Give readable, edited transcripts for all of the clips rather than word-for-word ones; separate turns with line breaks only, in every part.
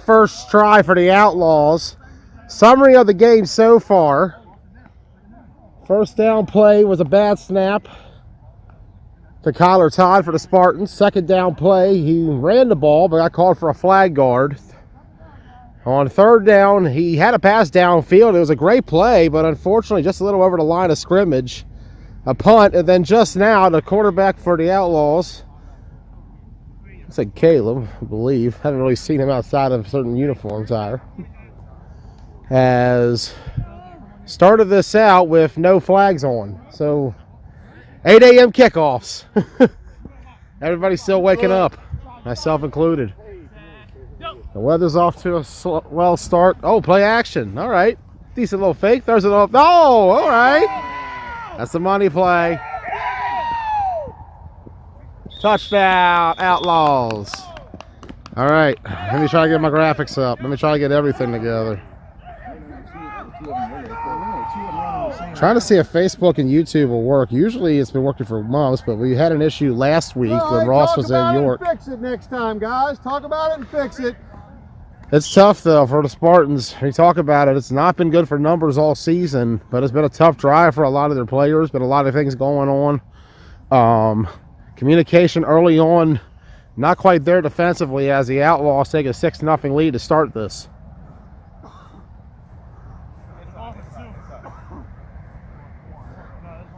first try for the Outlaws. Summary of the game so far. First down play was a bad snap to Kyler Todd for the Spartans. Second down play, he ran the ball but got called for a flag guard. On third down, he had a pass downfield. It was a great play, but unfortunately just a little over the line of scrimmage. A punt, and then just now, the quarterback for the Outlaws, it's like Caleb, I believe. Haven't really seen him outside of certain uniforms either. Has started this out with no flags on. So 8 a.m. kickoffs. Everybody's still waking up, myself included. The weather's off to a well start. Oh, play action. All right. Decent little fake. Throws it off. Oh, all right. That's the money play. Touchdown, Outlaws. All right. Let me try to get my graphics up. Let me try to get everything together. Trying to see if Facebook and YouTube will work. Usually it's been working for months, but we had an issue last week when Ross was in York.
Fix it next time, guys. Talk about it and fix it.
It's tough, though, for the Spartans. We talk about it. It's not been good for numbers all season, but it's been a tough drive for a lot of their players. Been a lot of things going on. Communication early on, not quite there defensively as the Outlaws take a 6-0 lead to start this.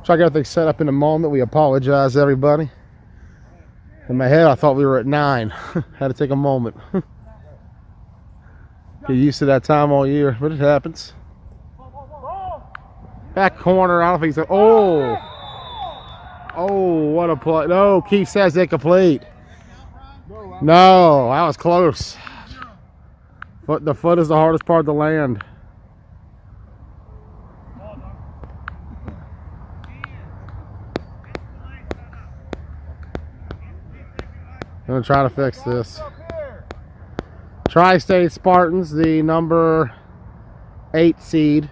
Try to get everything set up in a moment. We apologize, everybody. In my head, I thought we were at 9. Had to take a moment. Get used to that time all year, but it happens. Back corner, I don't think so. Oh, what a play. No, Keith says incomplete. No, that was close. The foot is the hardest part to land. I'm going to try to fix this. Tri-State Spartans, the number 8 seed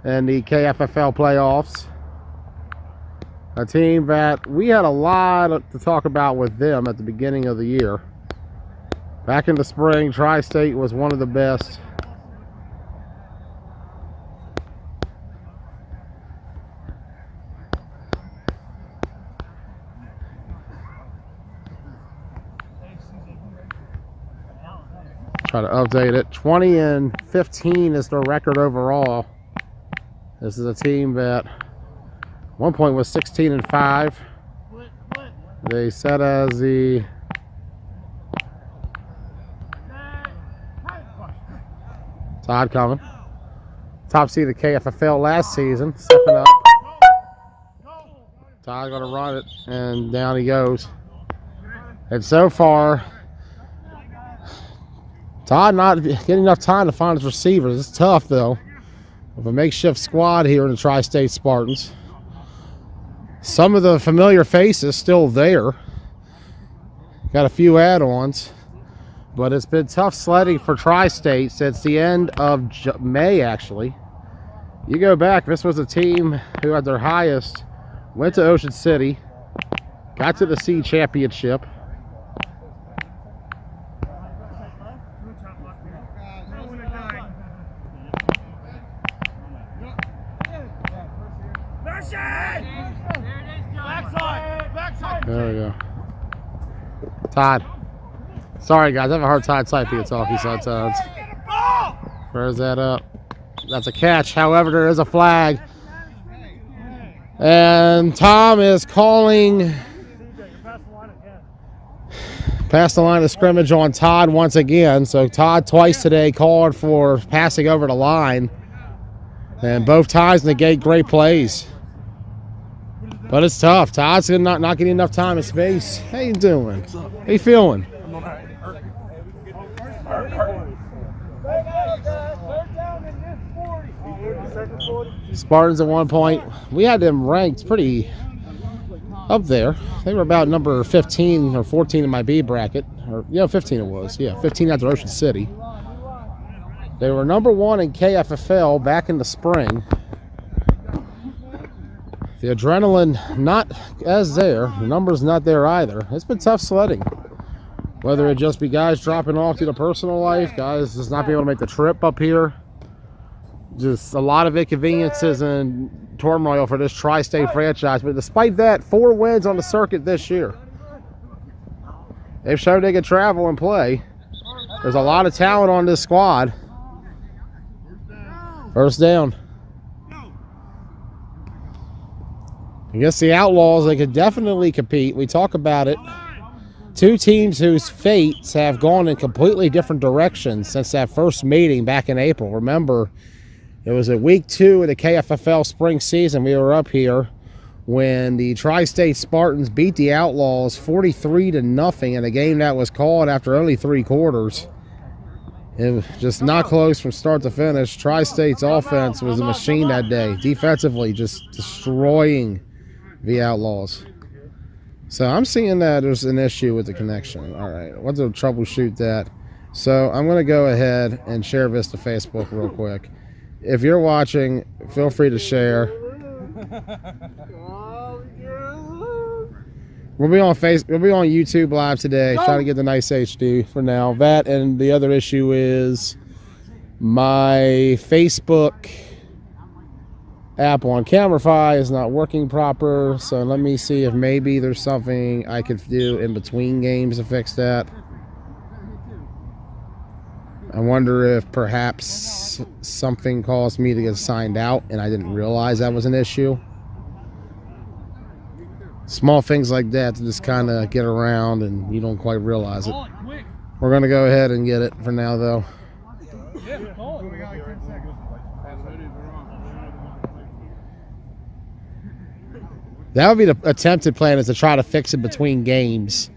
in the KFFL playoffs. A team that we had a lot to talk about with them at the beginning of the year. Back in the spring, Tri-State was one of the best. Try to update it. 20-15 is their record overall. This is a team that at one point was 16-5. They set as the Todd coming. Top seed of the KFFL last season, stepping up. Todd gonna run it, and down he goes. And so far, Todd not getting enough time to find his receivers. It's tough, though, with a makeshift squad here in the Tri-State Spartans. Some of the familiar faces still there. Got a few add-ons, but it's been tough sledding for Tri-State since the end of May, actually. You go back, this was a team who had their highest, went to Ocean City, got to the C championship. There we go. Todd. Sorry, guys. I have a hard time typing. It's off sometimes. Where's that up? That's a catch. However, there is a flag. And Tom is calling past the line of scrimmage on Todd once again. So Todd twice today called for passing over the line. And both times negate great plays. But it's tough. Todd's not getting enough time and space. How you doing? How you feeling? Spartans at one point, we had them ranked pretty up there. They were about number 15 or 14 in my B bracket. Or, yeah, 15 it was. Yeah, 15 after Ocean City. They were number 1 in KFFL back in the spring. The adrenaline not as there. The numbers not there either. It's been tough sledding. Whether it just be guys dropping off to the personal life, guys just not being able to make the trip up here. Just a lot of inconveniences and turmoil for this tri-state franchise. But despite that, 4 wins on the circuit this year. They've shown they can travel and play. There's a lot of talent on this squad. First down. Against the Outlaws, they could definitely compete. We talk about it. 2 teams whose fates have gone in completely different directions since that first meeting back in April. Remember, it was at week 2 of the KFFL spring season. We were up here when the Tri-State Spartans beat the Outlaws 43-0 in a game that was called after only 3 quarters. It was just not close from start to finish. Tri-State's offense was a machine that day. Defensively, just destroying the Outlaws. So I'm seeing that there's an issue with the connection. All right, let's troubleshoot that. So I'm going to go ahead and share this to Facebook real quick. If you're watching, feel free to share. We'll be on YouTube Live today. Trying to get the nice HD for now. That and the other issue is my Facebook app on Camify is not working proper. So let me see if maybe there's something I could do in between games to fix that. I wonder if perhaps something caused me to get signed out and I didn't realize that was an issue. Small things like that to just kind of get around and you don't quite realize it. We're going to go ahead and get it for now, though. That would be the attempted plan, is to try to fix it between games.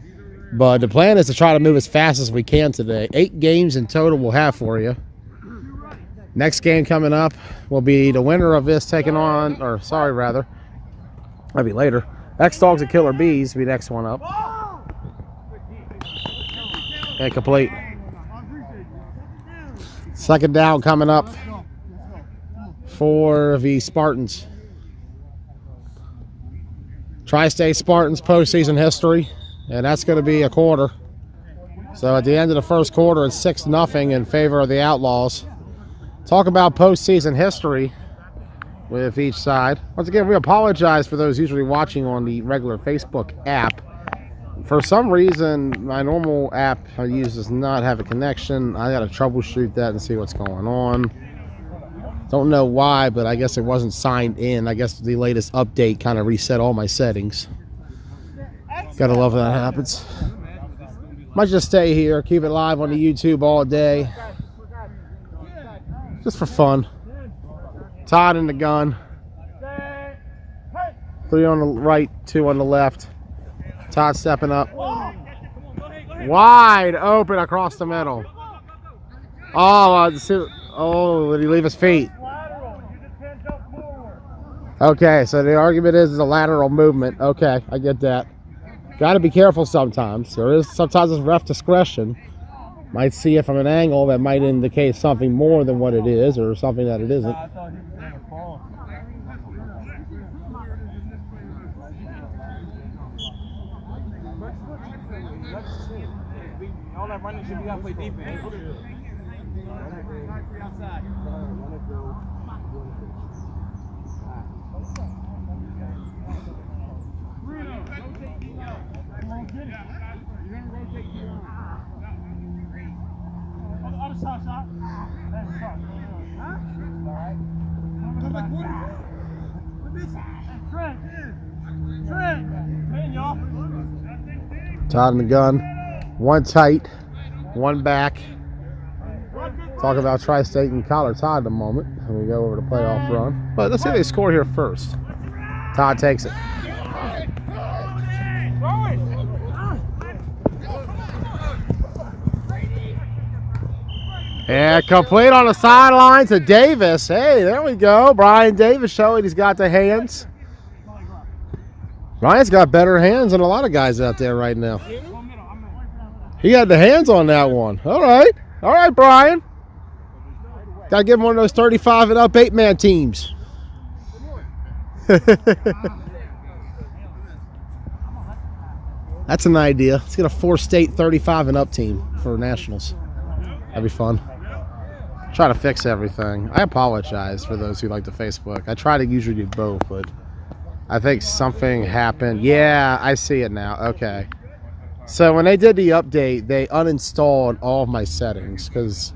But the plan is to try to move as fast as we can today. 8 games in total we'll have for you. Next game coming up will be the winner of this taking on, or sorry, rather, that'll be later. X-Dogs and Killer Bees will be next one up. And complete. Second down coming up for the Spartans. Tri-State Spartans postseason history, and that's going to be a quarter. So at the end of the first quarter, it's 6-0 in favor of the Outlaws. Talk about postseason history with each side. Once again, we apologize for those usually watching on the regular Facebook app. For some reason, my normal app I use does not have a connection. I got to troubleshoot that and see what's going on. Don't know why, but I guess it wasn't signed in. I guess the latest update kind of reset all my settings. Gotta love when that happens. Might just stay here, keep it live on the YouTube all day. Just for fun. Todd in the gun. 3 on the right, 2 on the left. Todd stepping up. Wide open across the middle. Oh, did he leave his feet? Okay, so the argument is a lateral movement. Okay, I get that. Got to be careful sometimes. Sometimes it's ref discretion. Might see it from an angle that might indicate something more than what it is, or something that it isn't.
All that running should be got to play defense.
Todd in the gun. 1 tight, 1 back. Talk about Tri-State and Collar Todd in a moment when we go over the playoff run. But let's see if they score here first. Todd takes it. And complete on the sideline to Davis. Hey, there we go. Brian Davis showing he's got the hands. Brian's got better hands than a lot of guys out there right now. He had the hands on that one. All right. All right, Brian. Got to give him one of those 35 and up 8-man teams. That's an idea. Let's get a 4-state 35 and up team for nationals. That'd be fun. Try to fix everything. I apologize for those who like the Facebook. I try to usually do both, but I think something happened. Yeah, I see it now. Okay. So when they did the update, they uninstalled all of my settings because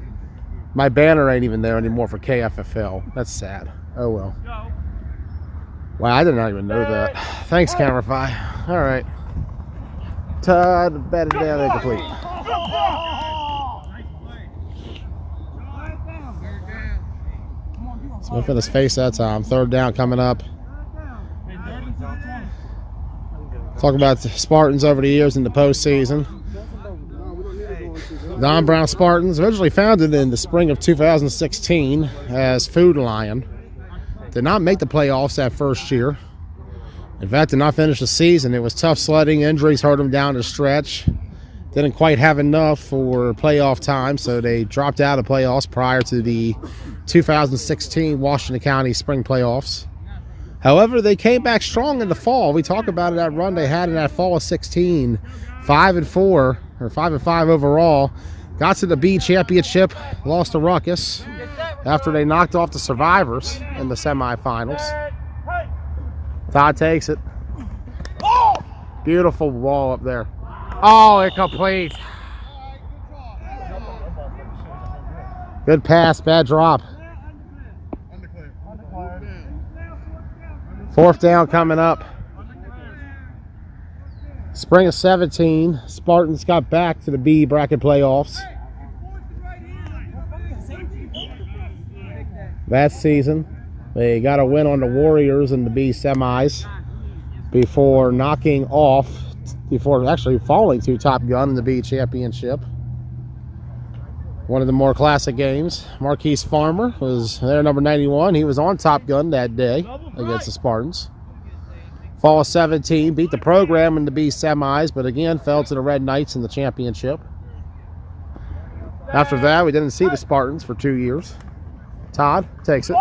my banner ain't even there anymore for KFFL. That's sad. Oh well. Wow, I did not even know that. Thanks, Camerify. All right. Todd, batted down, incomplete. Smith in his face that time. Third down coming up. Talk about the Spartans over the years in the postseason. Don Brown Spartans, originally founded in the spring of 2016 as Food Lion. Did not make the playoffs that first year. In fact, did not finish the season. It was tough sledding. Injuries hurt them down the stretch. Didn't quite have enough for playoff time, so they dropped out of playoffs prior to the 2016 Washington County spring playoffs. However, they came back strong in the fall. We talk about it, that run they had in that fall of 16, 5-4 or 5-5 overall. Got to the B championship, lost to Ruckus after they knocked off the Survivors in the semifinals. Todd takes it. Beautiful ball up there. Oh, incomplete. Good pass, bad drop. Fourth down coming up. Spring of 17, Spartans got back to the B bracket playoffs. That season, they got a win on the Warriors in the B semis before actually falling to Top Gun in the B championship. One of the more classic games. Marquise Farmer was there, number 91. He was on Top Gun that day against the Spartans. Fall of 17, beat the program in the B semis, but again fell to the Red Knights in the championship. After that, we didn't see the Spartans for 2 years. Todd takes it.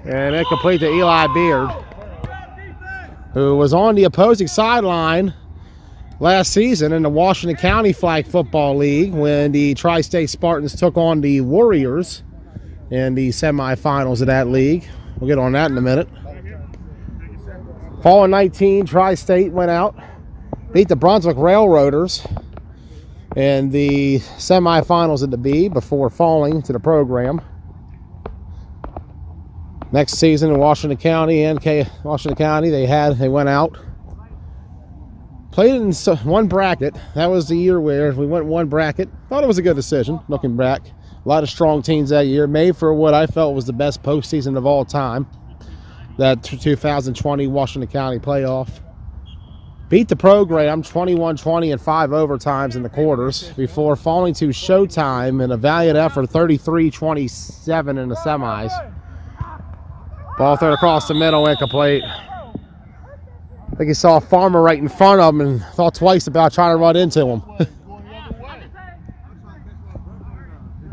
And incomplete to Eli Beard, who was on the opposing sideline last season in the Washington County Flag Football League when the Tri-State Spartans took on the Warriors in the semifinals of that league. We'll get on that in a minute. Fall of 19, Tri-State went out, beat the Brunswick Railroaders in the semifinals of the B before falling to the program. Next season in Washington County they went out. Played in one bracket. That was the year where we went one bracket. Thought it was a good decision, looking back. A lot of strong teams that year. Made for what I felt was the best postseason of all time. That 2020 Washington County playoff. Beat the program 21-20 in 5 overtimes in the quarters before falling to Showtime in a valiant effort 33-27 in the semis. Ball thrown across the middle, incomplete. I think he saw a Farmer right in front of him and thought twice about trying to run into him.
It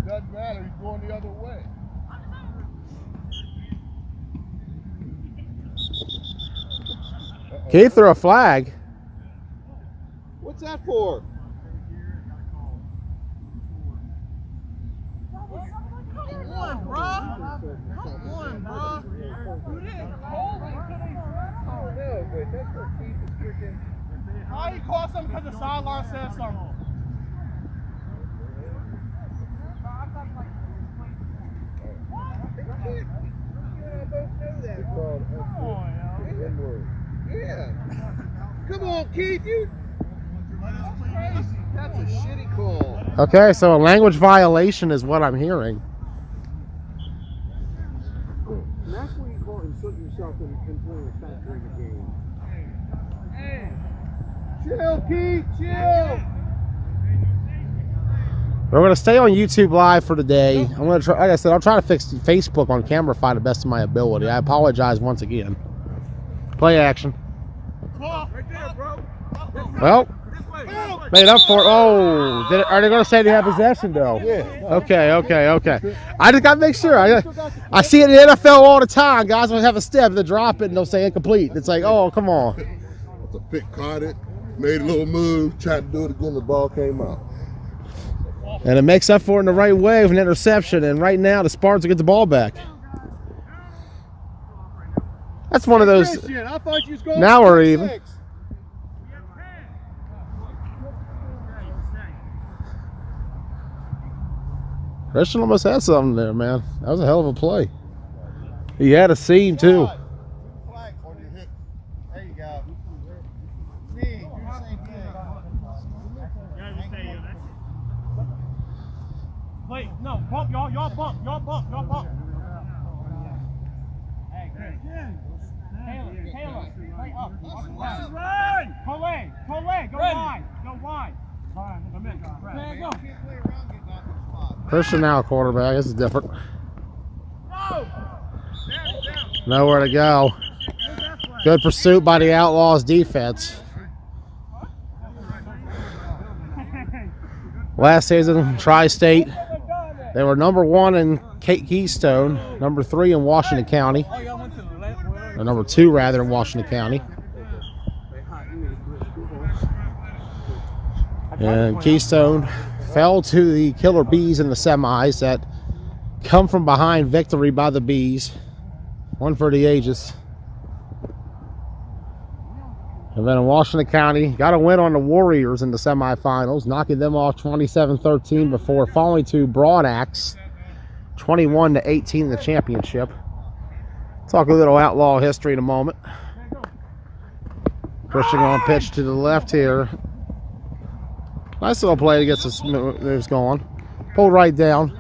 doesn't matter, he's going the other way.
He threw a flag.
What's that for?
Come on, bro. Come on, bro.
No, but that's what keeps the freaking.
How you call something because the sideline said something?
Yeah. Come on, Keith, you. That's a shitty call.
Okay, so a language violation is what I'm hearing.
And that's what you call inserting yourself in point of attack during the game. Chill, Keith, chill.
We're going to stay on YouTube Live for today. I'm going to try, like I said, I'll try to fix Facebook on Camerify to the best of my ability. I apologize once again. Play action.
Right there, bro.
Well, made up for it. Oh, are they going to say they have possession, though?
Yeah.
Okay. I just got to make sure. I see it in the NFL all the time. Guys will have a step, they drop it, and they'll say incomplete. It's like, oh, come on.
That's a pick, caught it.
Made a little move, tried to do it again, the ball came out.
And it makes up for it in the right way with an interception. And right now, the Spartans will get the ball back. That's one of those.
Christian, I thought you was going
Now
for
we're even.
6.
Christian almost had something there, man. That was a hell of a play. He had a seam, too.
Flag on your hip. There you go. See, do the same thing.
Wait, no, bump, y'all bump. Hey, Chris. Taylor, play up. Run! Go wide. Come in. There you go.
Christian now quarterback. This is different. Nowhere to go. Good pursuit by the Outlaws defense. Last season, Tri-State, they were number 1 in Keystone, number 3 in Washington County, or number 2 rather in Washington County. And Keystone fell to the Killer Bees in the semis that come from behind victory by the Bees. One for the ages. And then in Washington County, got a win on the Warriors in the semifinals, knocking them off 27-13 before falling to Broad Axe 21-18 in the championship. Talk a little Outlaw history in a moment. Christian on pitch to the left here. Nice little play to get some moves going. Pulled right down.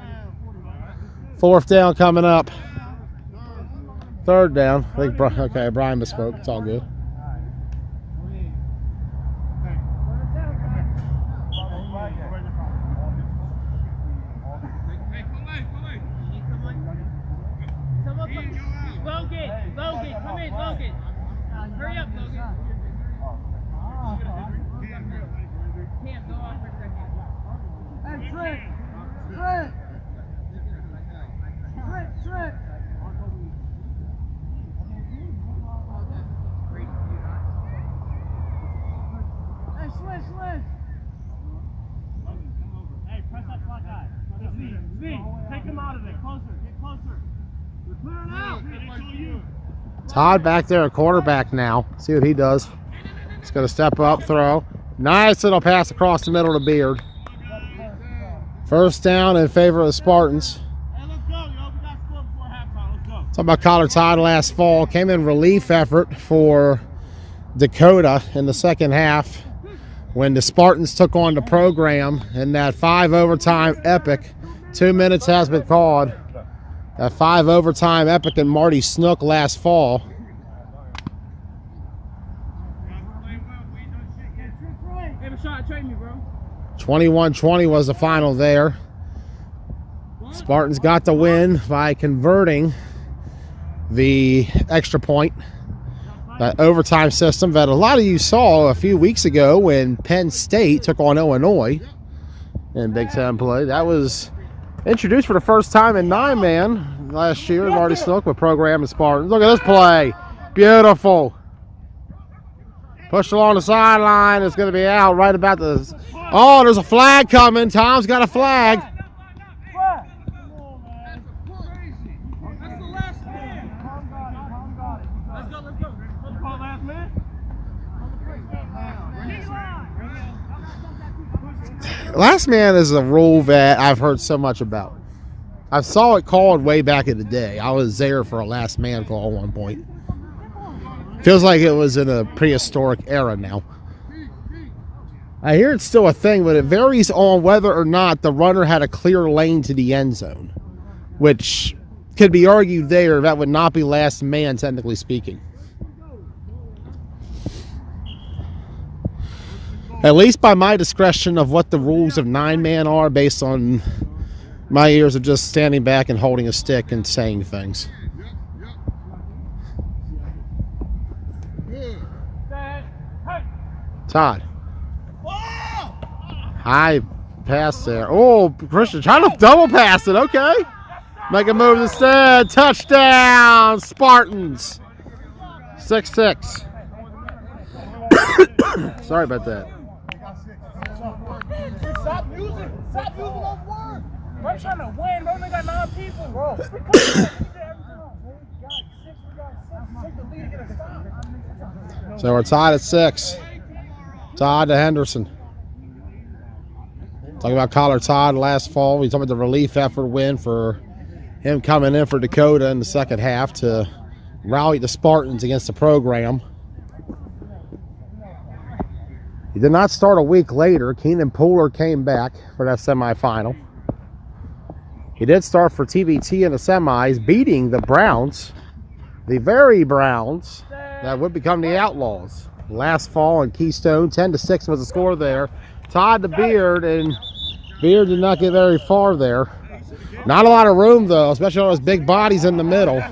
4th down coming up. 3rd down. I think okay, Brian misspoke. It's all good.
Logan, come in, Logan. Hurry up, Logan. Cam, go off for a second.
Hey, Trent. Hey, switch.
Hey, press that flat guy. Z, take him out of it. Closer, get closer. We're clearing out.
Todd back there, a quarterback now. See what he does. He's going to step up, throw. Nice little pass across the middle of Beard. 1st down in favor of the Spartans.
Hey, let's go, yo. We got scored before halftime. Let's go.
Talking about Collar Todd last fall. Came in relief effort for Dakota in the second half when the Spartans took on the program in that 5 overtime epic. 2 minutes has been called. That 5 overtime epic in Marty Snook last fall.
Hey, Rashad, trade me, bro.
21-20 was the final there. Spartans got the win by converting the extra point. That overtime system that a lot of you saw a few weeks ago when Penn State took on Illinois in Big Ten play. That was introduced for the first time in 9-man last year. Marty Snook with program and Spartans. Look at this play. Beautiful. Pushed along the sideline. It's going to be out right about this. Oh, there's a flag coming. Tom's got a flag.
That's the last man. Tom got it. Let's go. Let's call last man.
Last man is a rule that I've heard so much about. I saw it called way back in the day. I was there for a last man call at one point. Feels like it was in a prehistoric era now. I hear it's still a thing, but it varies on whether or not the runner had a clear lane to the end zone, which could be argued there that would not be last man, technically speaking. At least by my discretion of what the rules of 9-man are based on my years of just standing back and holding a stick and saying things. Todd. High pass there. Oh, Christian trying to double pass it. Okay. Make a move instead. Touchdown, Spartans. 6-6. Sorry about that.
Stop using those words. I'm trying to win, bro. They got 9 people. Bro.
So we're tied at 6. Todd to Henderson. Talking about Collar Todd last fall. We talked about the relief effort win for him coming in for Dakota in the second half to rally the Spartans against the program. He did not start a week later. Keenan Pooler came back for that semifinal. He did start for TBT in the semis, beating the Browns, the very Browns that would become the Outlaws. Last fall in Keystone, 10-6 was the score there. Todd to Beard, and Beard did not get very far there. Not a lot of room, though, especially on those big bodies in the middle.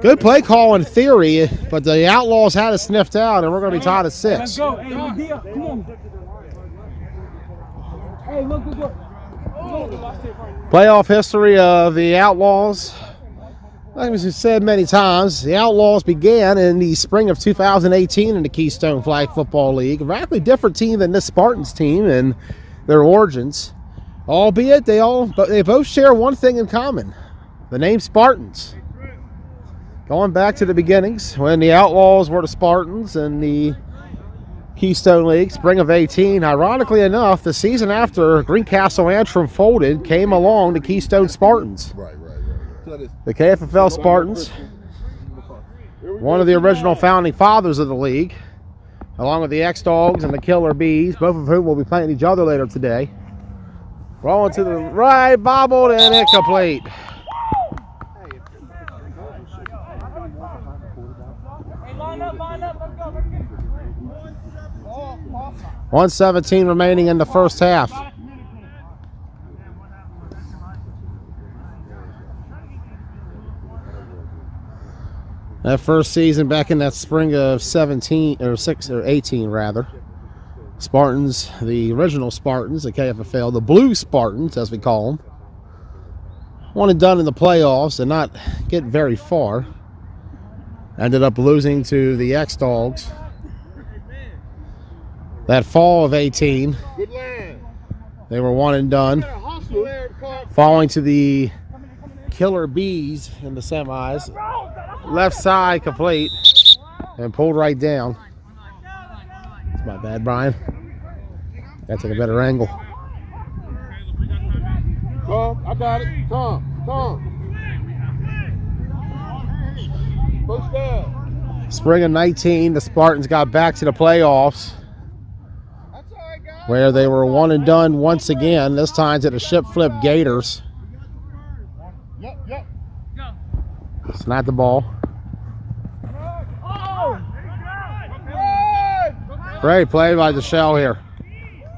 Good play call in theory, but the Outlaws had it sniffed out, and we're going to be tied at 6.
Let's go. Hey, Medea, come on. Hey, look.
Playoff history of the Outlaws. Like we said many times, the Outlaws began in the spring of 2018 in the Keystone Flag Football League. A radically different team than this Spartans team in their origins. Albeit they both share one thing in common. The name Spartans. Going back to the beginnings, when the Outlaws were the Spartans in the Keystone League, spring of 18. Ironically enough, the season after Greencastle Antrim folded came along the Keystone Spartans.
Right.
The KFFL Spartans, one of the original founding fathers of the league, along with the X-Dogs and the Killer Bees, both of whom will be playing each other later today. Rolling to the right, bobbled, and incomplete.
Line up, let's go, let's get it.
1:17 remaining in the first half. That first season back in that spring of 18 rather. Spartans, the original Spartans, the KFFL, the Blue Spartans as we call them. One and done in the playoffs and not get very far. Ended up losing to the X-Dogs. That fall of 18, they were one and done. Falling to the Killer Bees in the semis. Left side complete and pulled right down. It's my bad, Brian. Gotta take a better angle.
Tom, I got it. Tom. First down.
Spring of 19, the Spartans got back to the playoffs, where they were one and done once again, this time to the Ship Flip Gators.
Yep.
Snap the ball. Great play by DeShell here.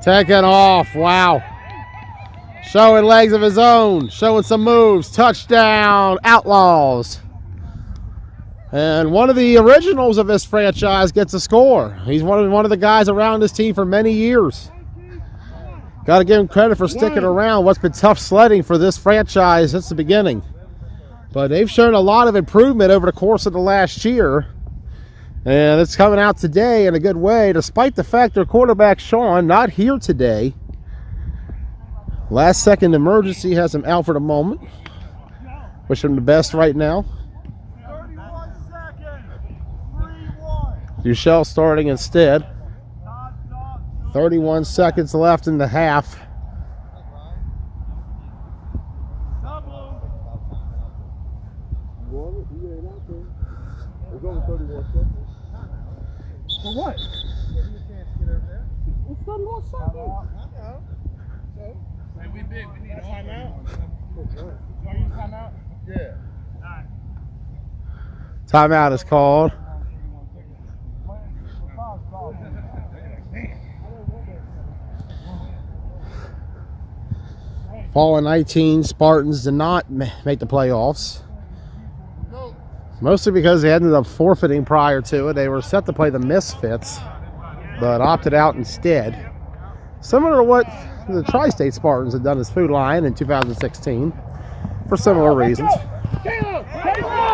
Taking off. Wow. Showing legs of his own. Showing some moves. Touchdown. Outlaws. And one of the originals of this franchise gets a score. He's one of the guys around this team for many years. Got to give him credit for sticking around. What's been tough sledding for this franchise since the beginning. But they've shown a lot of improvement over the course of the last year. And it's coming out today in a good way, despite the fact their quarterback, Sean, not here today. Last second emergency has him out for the moment. Wish him the best right now.
31 seconds. 3-1.
Duchelle starting instead. 31 seconds left in the half.
There's only 31 seconds.
For what?
Give you a chance to get over there.
It's 31 seconds.
I know. So,
Hey, we big. We need a
timeout.
You want to use timeout?
Yeah.
Timeout is called. Fall in 19, Spartans did not make the playoffs. Mostly because they ended up forfeiting prior to it. They were set to play the Misfits, but opted out instead. Similar to what the Tri-State Spartans had done as Food Lion in 2016 for similar reasons.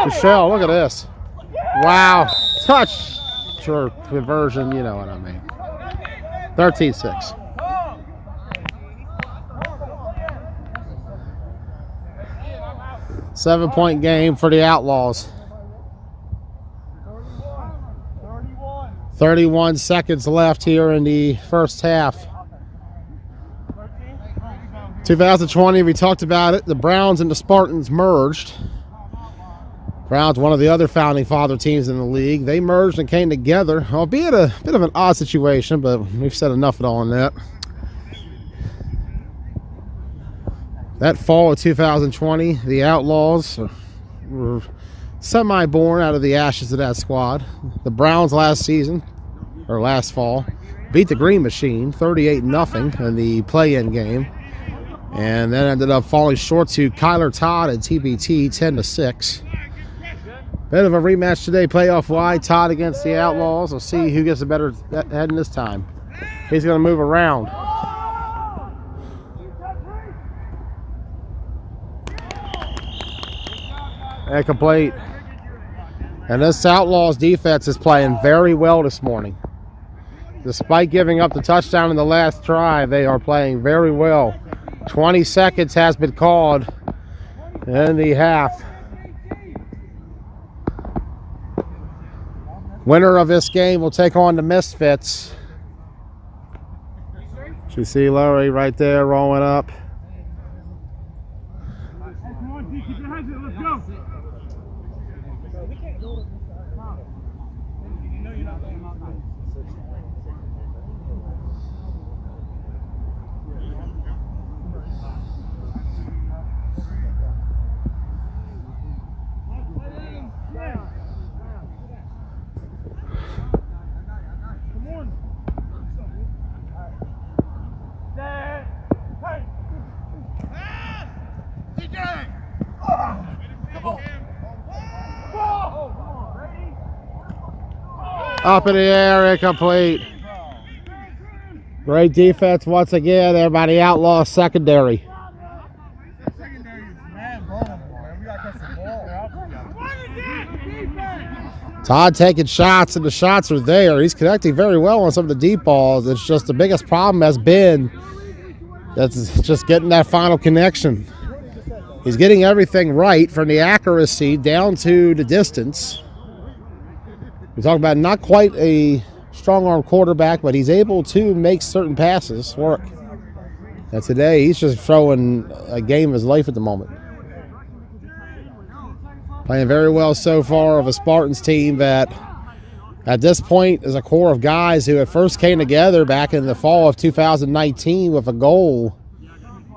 Michelle, look at this. Wow. sure conversion, you know what I mean. 13-6. Seven-point game for the Outlaws. 31 seconds left here in the first half. 2020, we talked about it. The Browns and the Spartans merged. Browns, one of the other founding father teams in the league. They merged and came together, albeit a bit of an odd situation, but we've said enough on that. That fall of 2020, the Outlaws were semi-born out of the ashes of that squad. The Browns last fall, beat the Green Machine 38-0 in the play-in game, and then ended up falling short to Kyler Todd and TBT 10-6. Bit of a rematch today, playoff-wide. Todd against the Outlaws. We'll see who gets a better heading this time. He's going to move around. Incomplete. And this Outlaws defense is playing very well this morning. Despite giving up the touchdown in the last drive, they are playing very well. 20 seconds has been called in the half. Winner of this game will take on the Misfits. You see Larry right there rolling up. Up in the air, incomplete. Great defense once again there by the Outlaw secondary. Todd taking shots, and the shots are there. He's connecting very well on some of the deep balls. It's just the biggest problem has been that's just getting that final connection. He's getting everything right from the accuracy down to the distance. We talk about not quite a strong-arm quarterback, but he's able to make certain passes work. And today, he's just throwing a game of his life at the moment. Playing very well so far of a Spartans team that, at this point, is a core of guys who at first came together back in the fall of 2019 with a goal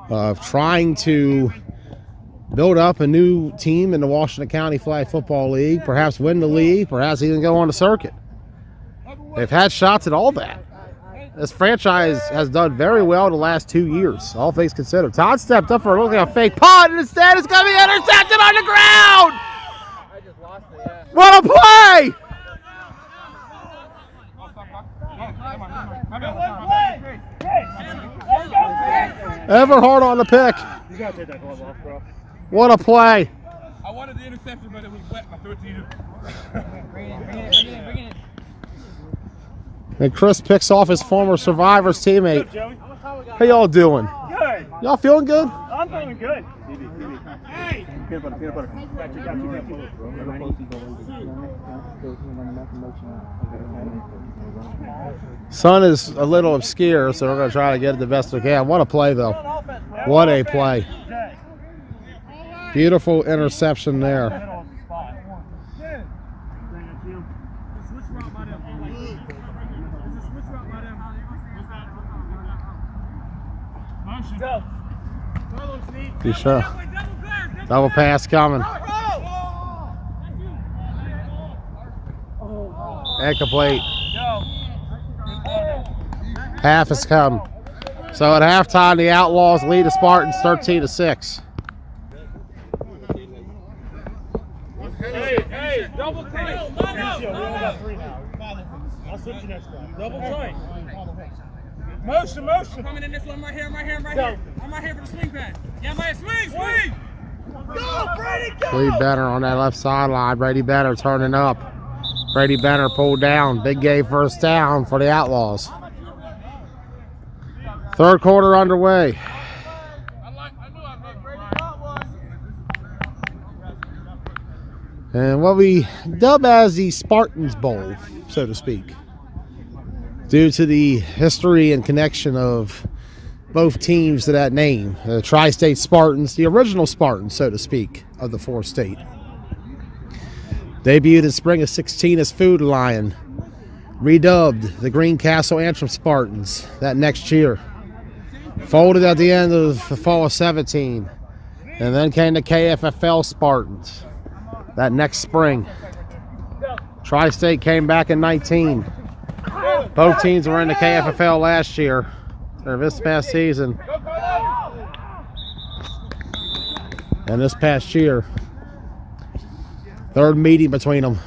of trying to build up a new team in the Washington County Flag Football League, perhaps win the league, perhaps even go on the circuit. They've had shots at all that. This franchise has done very well the last 2 years, all things considered. Todd stepped up for a fake punt, and instead it's going to be intercepted on the ground! What a play! Everhart on the pick.
You gotta take that glove off, bro.
What a play.
I wanted the interception, but it was wet. I threw it to you.
Bring it.
And Chris picks off his former Survivors teammate.
Joey?
How y'all doing?
Good.
Y'all feeling good?
I'm feeling good. Hey!
Peanut butter.
Got you.
Sun is a little obscure, so we're going to try to get it the best we can. What a play, though. What a play. Beautiful interception there. You sure? Double pass coming. Incomplete. Half has come. So at halftime, the Outlaws lead the Spartans 13-6.
Hey, double tight. We only got 3 now. I'll switch you next one. Double tight. Motion.
Coming in this one right here. I'm right here for the swing pass. Yeah, my swing. Go, Brady, go!
Lee Benner on that left sideline. Brady Benner turning up. Brady Benner pulled down. Big game first down for the Outlaws. Third quarter underway. And what we dub as the Spartans Bowl, so to speak, due to the history and connection of both teams to that name. The Tri-State Spartans, the original Spartans, so to speak, of the fourth state. Debuted in spring of 16 as Food Lion. Redubbed the Greencastle Antrim Spartans that next year. Folded at the end of the fall of 17. And then came the KFFL Spartans that next spring. Tri-State came back in 19. Both teams were in the KFFL last year, or this past season. And this past year, third meeting between them.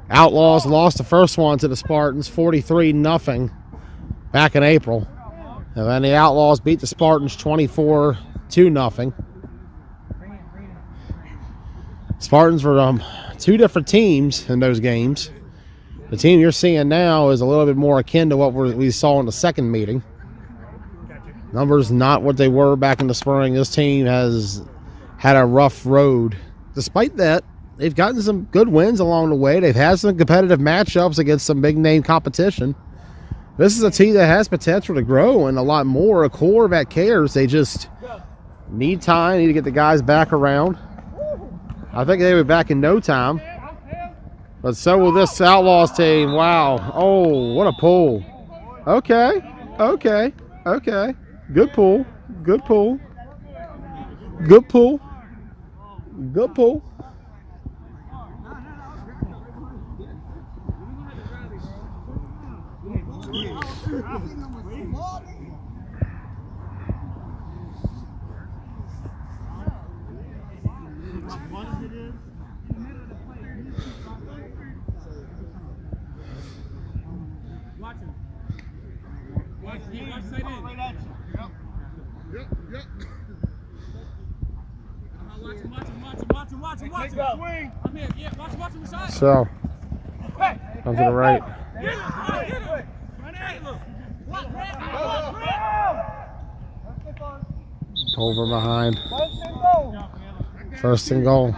Outlaws lost the first one to the Spartans 43-0 back in April. And then the Outlaws beat the Spartans 24-0. Spartans were two different teams in those games. The team you're seeing now is a little bit more akin to what we saw in the second meeting. Numbers not what they were back in the spring. This team has had a rough road. Despite that, they've gotten some good wins along the way. They've had some competitive matchups against some big-name competition. This is a team that has potential to grow and a lot more. A core that cares. They just need time, need to get the guys back around. I think they'll be back in no time. But so will this Outlaws team. Wow. Oh, what a pull. Okay. Okay. Okay. Good pull. Good pull. Good pull. Good pull. So, come to the right. Over behind. First and goal.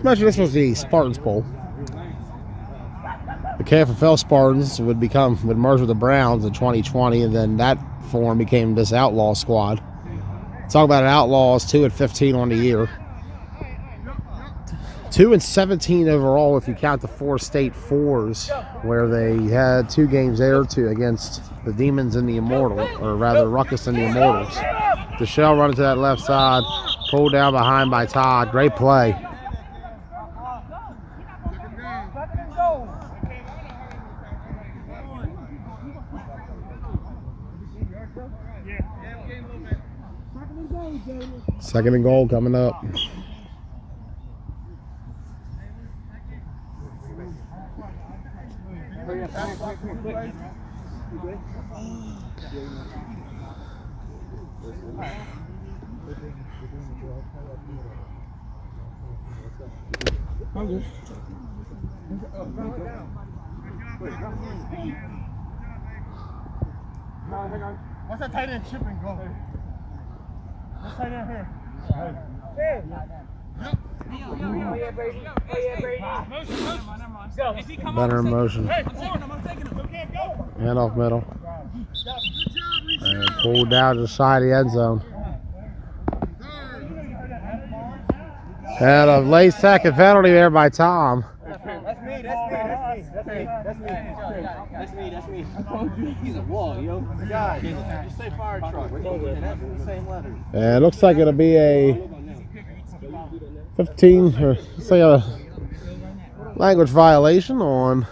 Imagine this was the Spartans Bowl. The KFFL Spartans would merge with the Browns in 2020, and then that form became this Outlaw squad. Talk about Outlaws 2-15 on the year. 2-17 overall if you count the four state fours, where they had two games there against the Demons and the Immortals, or rather Ruckus and the Immortals. The shell running to that left side, pulled down behind by Todd. Great play. Second and goal coming up.
What's that tight end chip and go? What's tight end here?
Better in motion. Hand off middle. And pulled down to the side of the end zone. And a late second penalty there by Tom.
That's me. He's a wall, yo. Guys, just say fire truck. We're going the same letters.
And it looks like it'll be a 15, or say a language violation on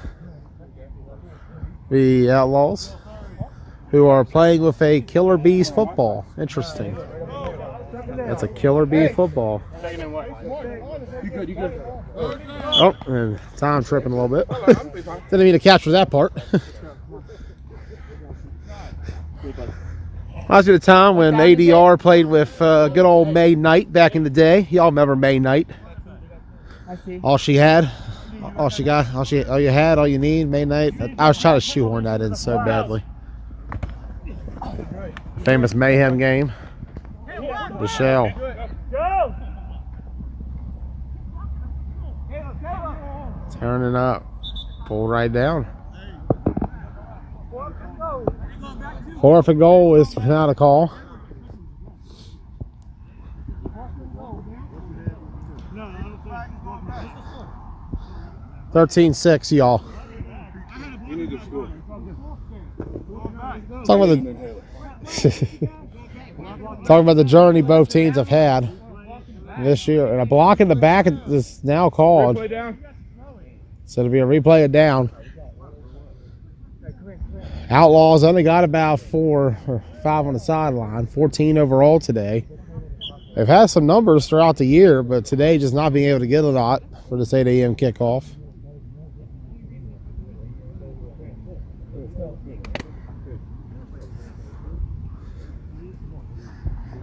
The Outlaws, who are playing with a Killer Bees football. Interesting. That's a Killer Bee football.
You good.
Oh, and time tripping a little bit. Didn't mean to capture that part. Reminds me of the time when ADR played with good old May Knight back in the day. Y'all remember May Knight? All she had, all she got, all you had, all you need, May Knight. I was trying to shoehorn that in so badly. Famous Mayhem game. Michelle. Turning up. Pull right down. 4th and goal is not a call.
No,
13-6, y'all.
You need to score.
Talking about the journey both teams have had this year, and a block in the back is now called.
Play down.
So it'll be a replay of down. Outlaws only got about 4 or 5 on the sideline, 14 overall today. They've had some numbers throughout the year, but today just not being able to get a lot for this 8 a.m. kickoff.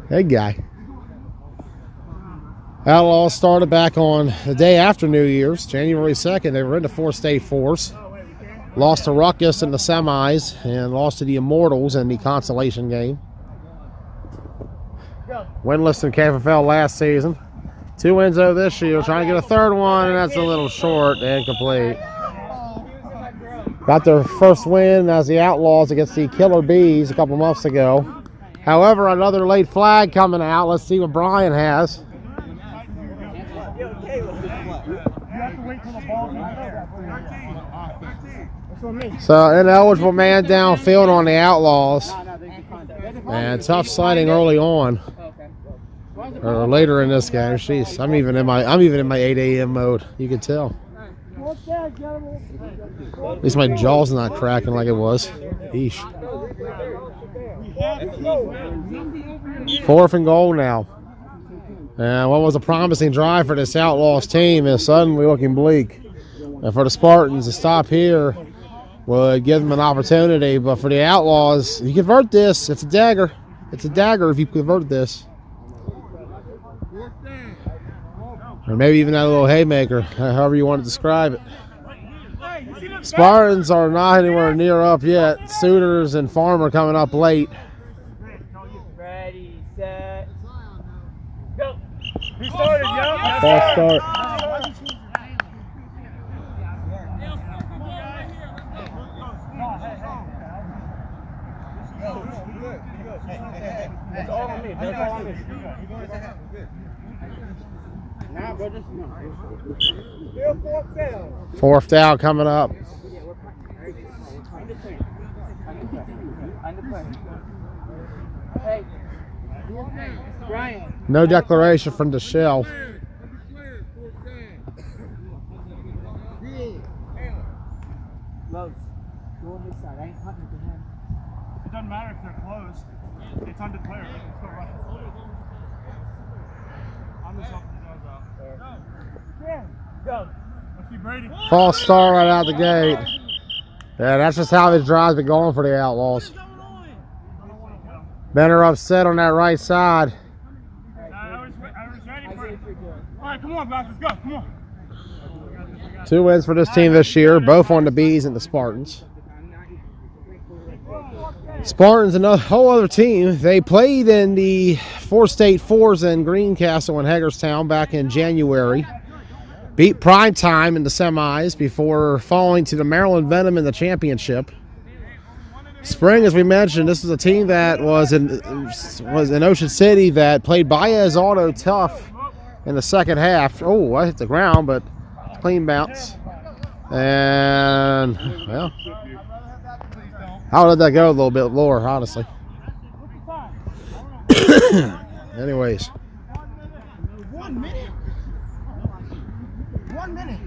Hey, guy. Outlaws started back on the day after New Year's, January 2nd. They were into 4-state fours. Lost to Ruckus in the semis and lost to the Immortals in the consolation game. Winless in KFL last season. 2 wins though this year. Trying to get a 3rd one, and that's a little short and incomplete. Got their first win as the Outlaws against the Killer Bees a couple months ago. However, another late flag coming out. Let's see what Brian has. So, an ineligible man downfield on the Outlaws. And tough sliding early on. Or later in this game. Jeez, I'm even in my 8 a.m. mode. You can tell. At least my jaw's not cracking like it was. Eesh. 4th and goal now. And what was a promising drive for this Outlaws team is suddenly looking bleak. And for the Spartans to stop here would give them an opportunity. But for the Outlaws, if you convert this, it's a dagger. It's a dagger if you convert this. Or maybe even that little haymaker, however you want to describe it. Spartans are not anywhere near up yet. Suitors and Farmer coming up late.
Ready, set, go.
He started, yo.
False start.
It's all on me. That's all on me. Nah, bro, just no.
4th down coming up.
Hey, Brian.
No declaration from DeShell.
Lowe's, go on this side. I ain't hunting to him.
It doesn't matter if they're closed. It's undeclared. They can still run it. I'm just helping the guys out.
Yeah, go.
Let's see Brady.
False start right out the gate. Yeah, that's just how this drive's been going for the Outlaws. Benner upset on that right side.
I was ready for it. All right, come on, guys. Let's go. Come on.
2 wins for this team this year, both on the Bees and the Spartans. Spartans, another whole other team. They played in the 4-state fours in Greencastle and Hagerstown back in January. Beat Primetime in the semis before falling to the Maryland Venom in the championship. Spring, as we mentioned, this is a team that was in Ocean City that played Baez Auto tough in the second half. Oh, I hit the ground, but clean bounce. And, well, I'll let that go a little bit lower, honestly. Anyways.
1 minute? 1 minute?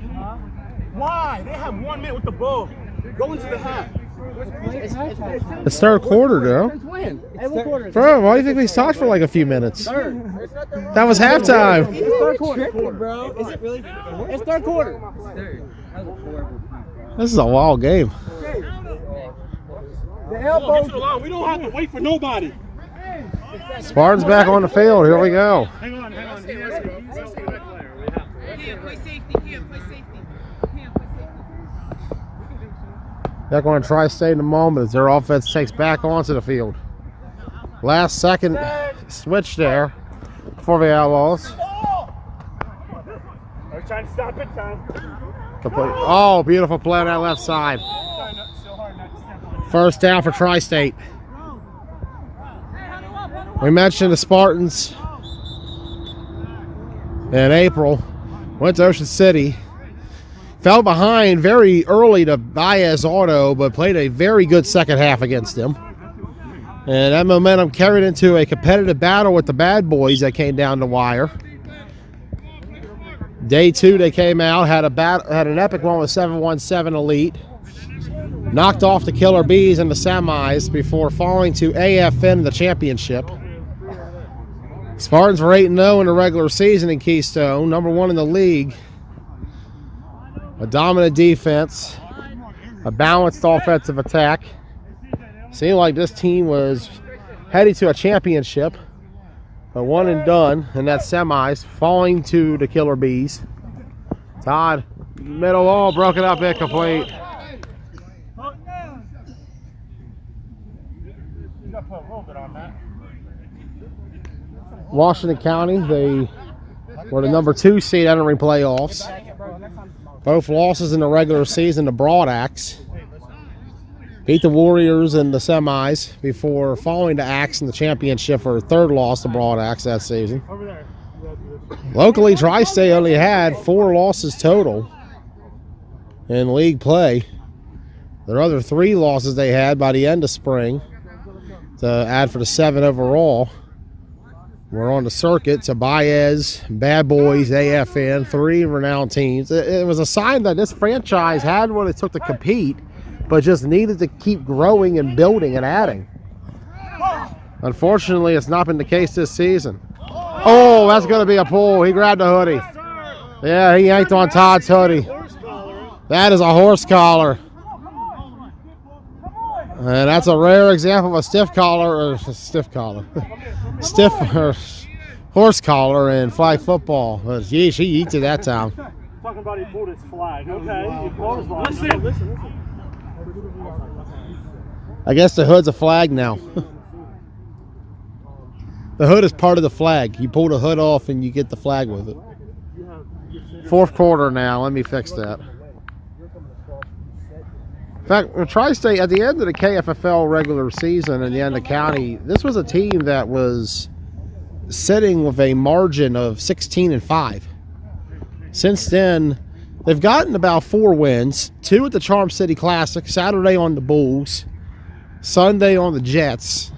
Why? They have 1 minute with the ball. Go into the half.
It's third quarter, though.
When? Hey, what quarter is it?
Bro, why do you think we stopped for like a few minutes? That was halftime.
It's third quarter, bro. Is it really? It's third quarter.
This is a wild game.
The elbow.
We don't have to wait for nobody.
Spartans back on the field. Here we go.
Hang on.
Can't play safety. Can't play safety. Can't play safety.
They're going to try to stay in the moment as their offense takes back onto the field. Last second switch there for the Outlaws.
They're trying to stop it, Tom.
Oh, beautiful play on that left side. First down for Tri-State. We mentioned the Spartans in April. Went to Ocean City. Fell behind very early to Baez Auto, but played a very good second half against them. And that momentum carried into a competitive battle with the Bad Boys that came down the wire. Day 2, they came out, had an epic one with 717 Elite. Knocked off the Killer Bees in the semis before falling to AFN in the championship. Spartans were 8-0 in the regular season in Keystone, number 1 in the league. A dominant defense, a balanced offensive attack. Seemed like this team was heading to a championship, but one and done in that semis, falling to the Killer Bees. Todd, middle wall, broken up, incomplete.
You got to put a little bit on that.
Washington County, they were the number 2 seed entering playoffs. Both losses in the regular season to Broadaxe. Beat the Warriors in the semis before falling to Axe in the championship for a third loss to Broadaxe that season.
Over there.
Locally, Tri-State only had 4 losses total in league play. Their other 3 losses they had by the end of spring to add for the 7 overall. We're on the circuit to Baez, Bad Boys, AFN, 3 renowned teams. It was a sign that this franchise had what it took to compete, but just needed to keep growing and building and adding. Unfortunately, it's not been the case this season. Oh, that's going to be a pull. He grabbed the hoodie. Yeah, he yanked on Todd's hoodie. That is a horse collar. And that's a rare example of a stiff horse collar in flag football. But gee, she eats it that time.
Talking about he pulled his flag. Okay, he pulled his flag. Listen.
I guess the hood's a flag now. The hood is part of the flag. You pull the hood off and you get the flag with it. 4th quarter now. Let me fix that. In fact, Tri-State, at the end of the KFFL regular season in the end of county, this was a team that was sitting with a margin of 16-5. Since then, they've gotten about 4 wins, 2 at the Charm City Classic, Saturday on the Bulls, Sunday on the Jets.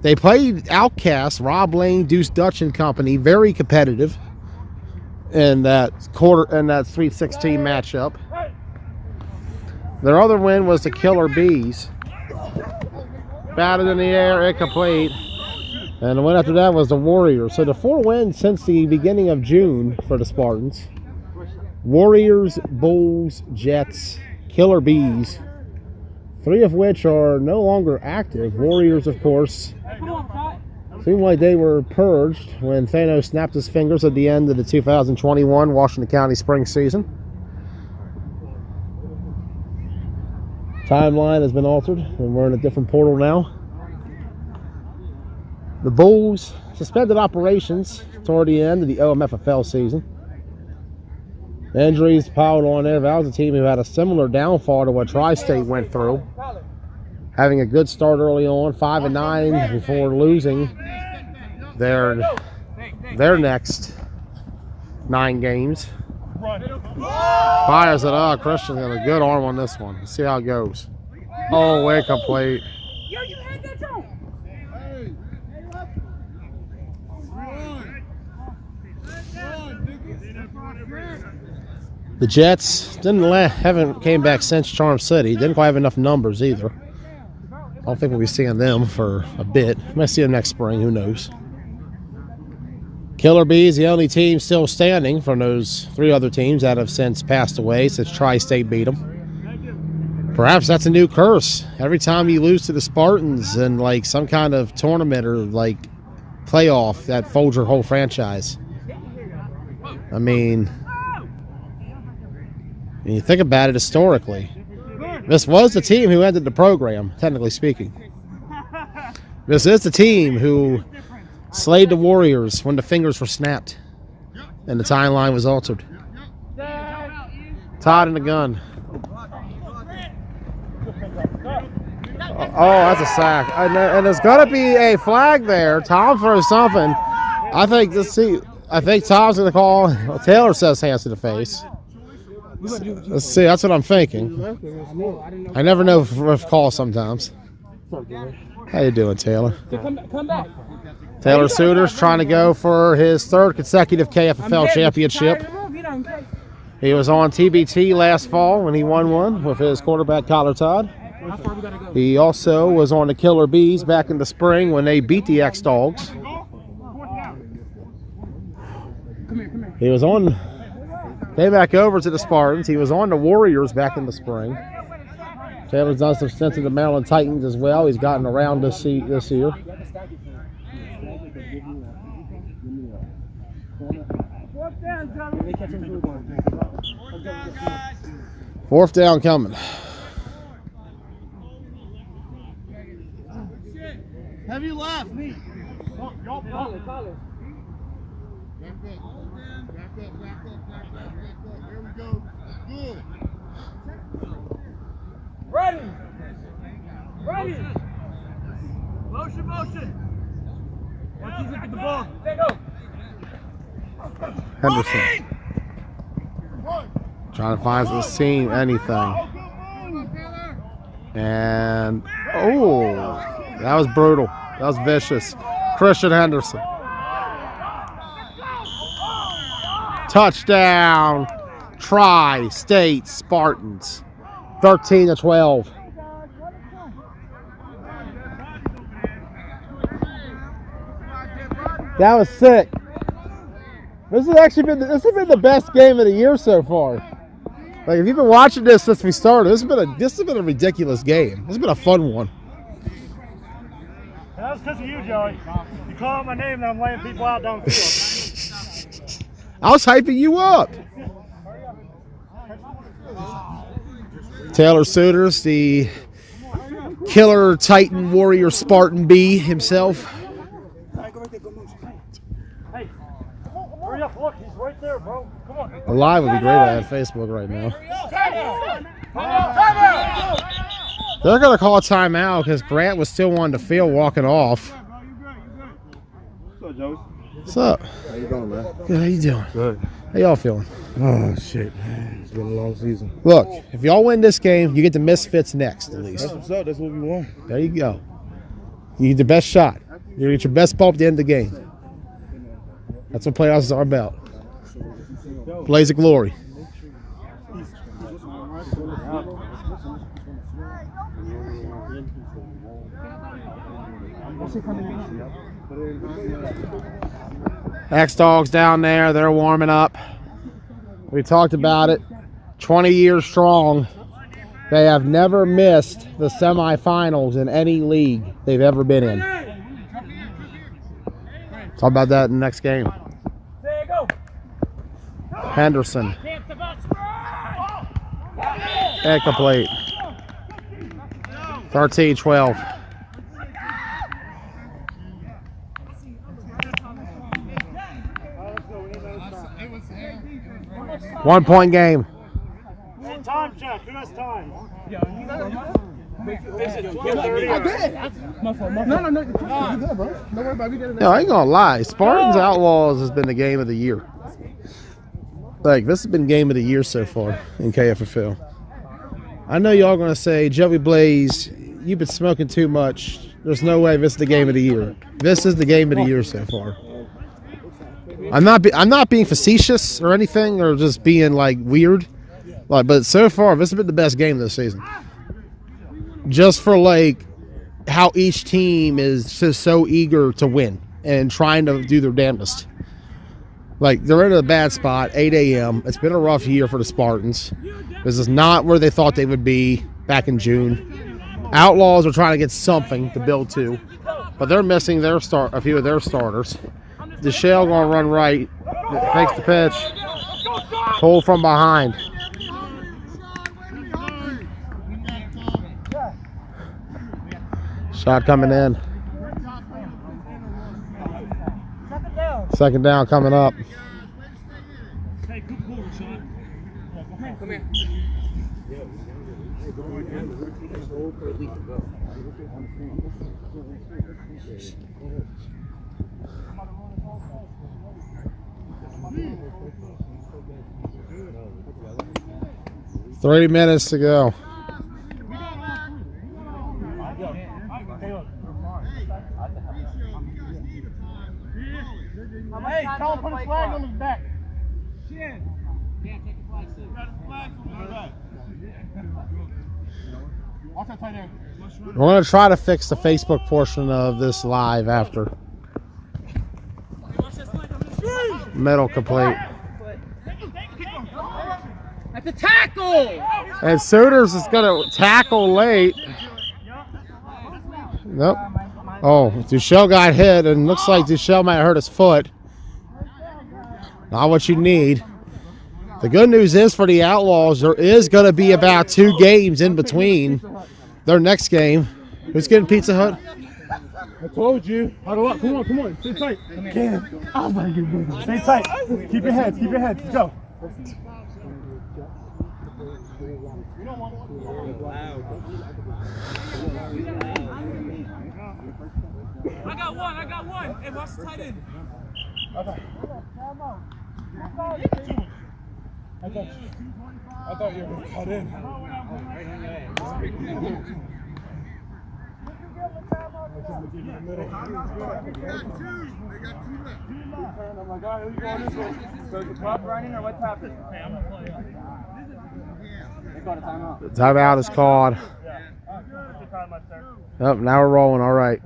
They played Outcast, Rob Lane, Deuce Dutch and company, very competitive in that Sweet 16 matchup. Their other win was the Killer Bees. Batted in the air, incomplete. And the win after that was the Warriors. So the 4 wins since the beginning of June for the Spartans. Warriors, Bulls, Jets, Killer Bees. 3 of which are no longer active. Warriors, of course, seemed like they were purged when Thanos snapped his fingers at the end of the 2021 Washington County spring season. Timeline has been altered, and we're in a different portal now. The Bulls suspended operations toward the end of the OMFFL season. Injuries piled on there. That was a team who had a similar downfall to what Tri-State went through. Having a good start early on, 5-9 before losing their next 9 games. Fires it up. Christian's got a good arm on this one. Let's see how it goes. Oh, incomplete.
Yo, you had that joke.
The Jets haven't came back since Charm City. Didn't quite have enough numbers either. I don't think we'll be seeing them for a bit. Might see them next spring. Who knows? Killer Bees, the only team still standing from those 3 other teams that have since passed away since Tri-State beat them. Perhaps that's a new curse. Every time you lose to the Spartans in like some kind of tournament or like playoff, that folds your whole franchise. I mean, when you think about it historically, this was the team who ended the program, technically speaking. This is the team who slayed the Warriors when the fingers were snapped and the timeline was altered. Todd in the gun. Oh, that's a sack. And there's going to be a flag there. Tom throws something. I think Tom's going to call. Well, Taylor says hands to the face. Let's see. That's what I'm thinking. I never know if call sometimes. How you doing, Taylor?
Come back.
Taylor Suiters trying to go for his 3rd consecutive KFFL championship. He was on TBT last fall when he won one with his quarterback, Kyler Todd. He also was on the Killer Bees back in the spring when they beat the X-Dogs. He was on, came back over to the Spartans. He was on the Warriors back in the spring. Taylor's done some stints in the Maryland Titans as well. He's gotten around this year. Fourth down coming.
Heavy left.
There
we go. Good.
Ready. Motion.
Keep looking at the ball.
There go.
Henderson. Trying to find this team anything. And, oh, that was brutal. That was vicious. Christian Henderson. Touchdown. Tri-State Spartans. 13-12. That was sick. This has been the best game of the year so far. Like if you've been watching this since we started, this has been a ridiculous game. This has been a fun one.
That was because of you, Joey. You call out my name and I'm laying people out down the field.
I was hyping you up. Taylor Suiters, the killer Titan Warrior Spartan Bee himself.
Hey, hurry up, look, he's right there, bro. Come on.
A live would be great on Facebook right now. They're going to call a timeout because Grant was still on the field walking off.
What's up, Joey?
What's up?
How you doing, man?
Good, how you doing?
Good.
How y'all feeling?
Oh, shit, man. It's been a long season.
Look, if y'all win this game, you get the Misfits next, at least.
That's what's up. That's what we want.
There you go. You get the best shot. You get your best ball at the end of the game. That's what playoffs are about. Blaze of glory. X-Dogs down there, they're warming up. We talked about it. 20 years strong. They have never missed the semifinals in any league they've ever been in. Talk about that in the next game.
There you go.
Henderson. Incomplete. 13-12. One point game.
Hey, time check. Who has time?
No, I ain't gonna lie. Spartans Outlaws has been the game of the year. Like, this has been game of the year so far in KFFL. I know y'all gonna say, Joey Blaze, you've been smoking too much. There's no way this is the game of the year. This is the game of the year so far. I'm not being facetious or anything, or just being like weird. Like, but so far, this has been the best game this season. Just for like how each team is just so eager to win and trying to do their damnedest. Like, they're in a bad spot, 8 a.m. It's been a rough year for the Spartans. This is not where they thought they would be back in June. Outlaws are trying to get something to build to, but they're missing a few of their starters. DeShale going to run right, fakes the pitch, pull from behind. Shot coming in. Second down coming up.
Hey, good ball, Sean.
Come here.
30 minutes to go.
Hey, tell him put a flag on his back.
Can't take a flag, Sid.
Watch that tight end.
We're going to try to fix the Facebook portion of this live after. Middle complete.
At the tackle!
And Sooners is going to tackle late. Nope. Oh, DeShale got hit, and looks like DeShale might hurt his foot. Not what you need. The good news is for the Outlaws, there is going to be about 2 games in between their next game. Who's getting Pizza Hut?
I told you. Huddle up. Come on. Stay tight. Can't. Oh my goodness. Stay tight. Keep your heads. Let's go.
I got one. Hey, watch the tight end.
I thought you were going to cut in. I'm like, all right, who's going this way? So the clock running or what's happening? Hey, I'm going to play. They called a timeout.
The timeout is called. Oh, now we're rolling. All right.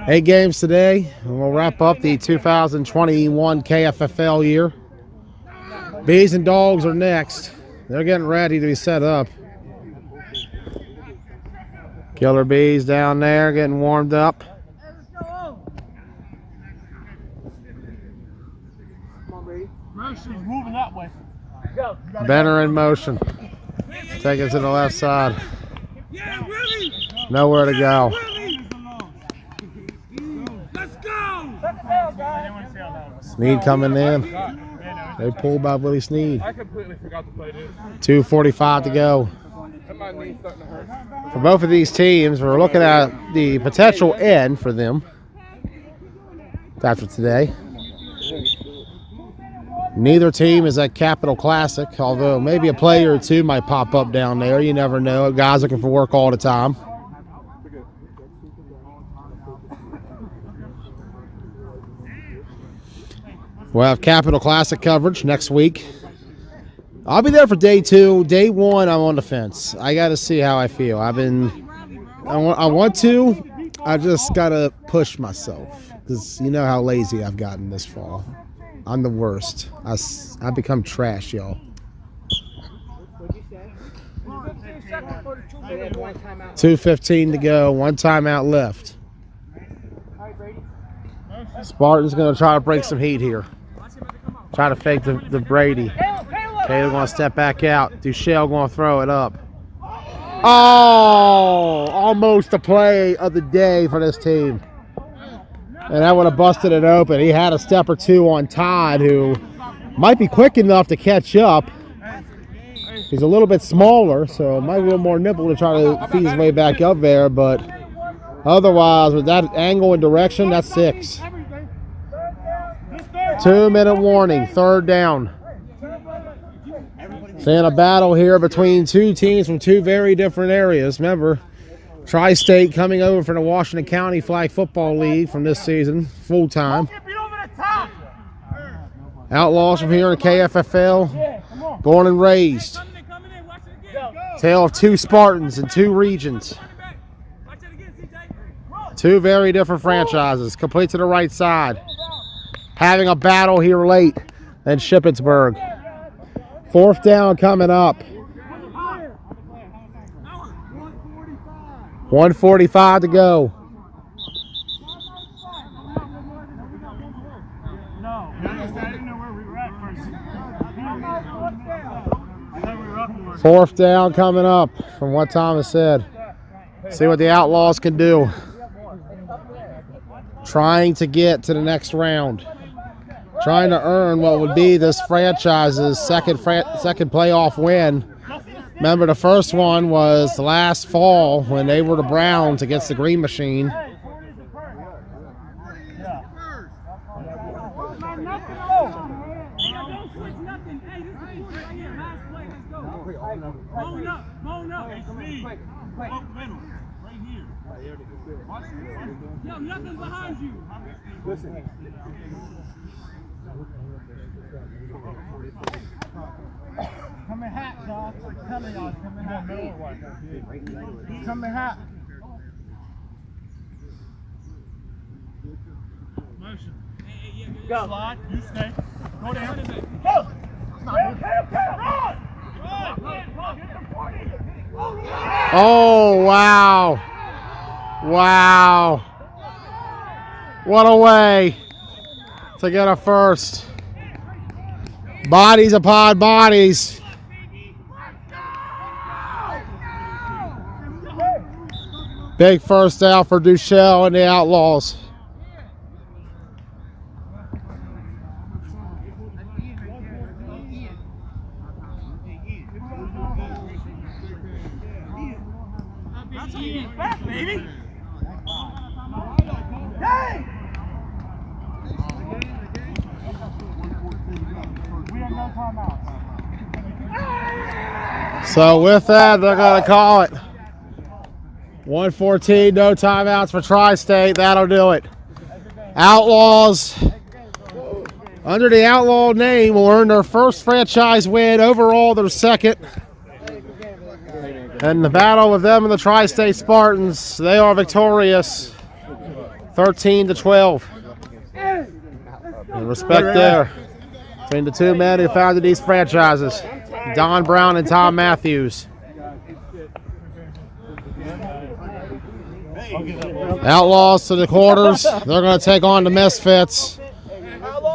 8 games today, and we'll wrap up the 2021 KFFL year. Bees and Dogs are next. They're getting ready to be set up. Killer Bees down there getting warmed up.
Motion's moving that way.
Benner in motion. Take it to the left side.
Yeah, Willie!
Nowhere to go.
Let's go!
Sneed coming in. They pulled by Willie Sneed.
I completely forgot to play this.
2:45 to go.
My knee's starting to hurt.
For both of these teams, we're looking at the potential end for them after today. Neither team is at Capital Classic, although maybe a player or two might pop up down there. You never know. Guys looking for work all the time. We'll have Capital Classic coverage next week. I'll be there for day 2. Day 1, I'm on the fence. I got to see how I feel. I want to. I just got to push myself because you know how lazy I've gotten this fall. I'm the worst. I become trash, y'all. 2:15 to go. 1 timeout left. Spartans going to try to break some heat here. Try to fake the Brady. Taylor going to step back out. DeShale going to throw it up. Oh, almost a play of the day for this team. And that would have busted it open. He had a step or two on Todd, who might be quick enough to catch up. He's a little bit smaller, so might be a little more nimble to try to feed his way back up there. But otherwise, with that angle and direction, that's 6. 2-minute warning, 3rd down. Seeing a battle here between 2 teams from 2 very different areas. Remember, Tri-State coming over from the Washington County Flag Football League from this season, full time. Outlaws from here in KFFL, born and raised. Tale of two Spartans in two regions. Two very different franchises, complete to the right side. Having a battle here late in Shippensburg. 4th down coming up. 1:45 to go. Fourth down coming up from what Thomas said. See what the Outlaws can do. Trying to get to the next round. Trying to earn what would be this franchise's second playoff win. Remember, the first one was last fall when they were the Browns against the Green Machine.
Yo, nothing behind you. Listen.
Coming hot, y'all. I'm telling y'all, it's coming hot. He's coming hot. Motion. Go. Slide. You stay. Go down. Go.
Oh, wow. Wow. What a way to get a first. Bodies upon bodies. Big first out for Duchelle and the Outlaws.
Back, baby.
So with that, they're going to call it. 1:14, no timeouts for Tri-State. That'll do it. Outlaws, under the Outlaw name, will earn their first franchise win, overall their second. And the battle with them and the Tri-State Spartans, they are victorious, 13-12. And respect there between the two men who founded these franchises, Don Brown and Tom Matthews. Outlaws to the quarters. They're going to take on the Misfits.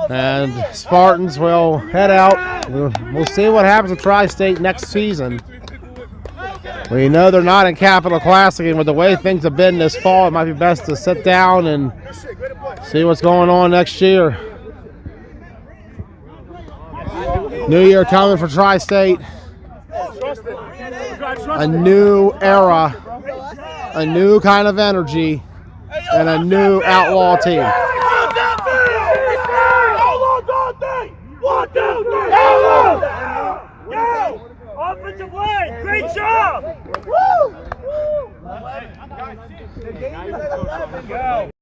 And Spartans will head out. We'll see what happens with Tri-State next season. We know they're not in Capital Classic, and with the way things have been this fall, it might be best to sit down and see what's going on next year. New year coming for Tri-State. A new era, a new kind of energy, and a new Outlaw team.
Offensive line, great job! Woo!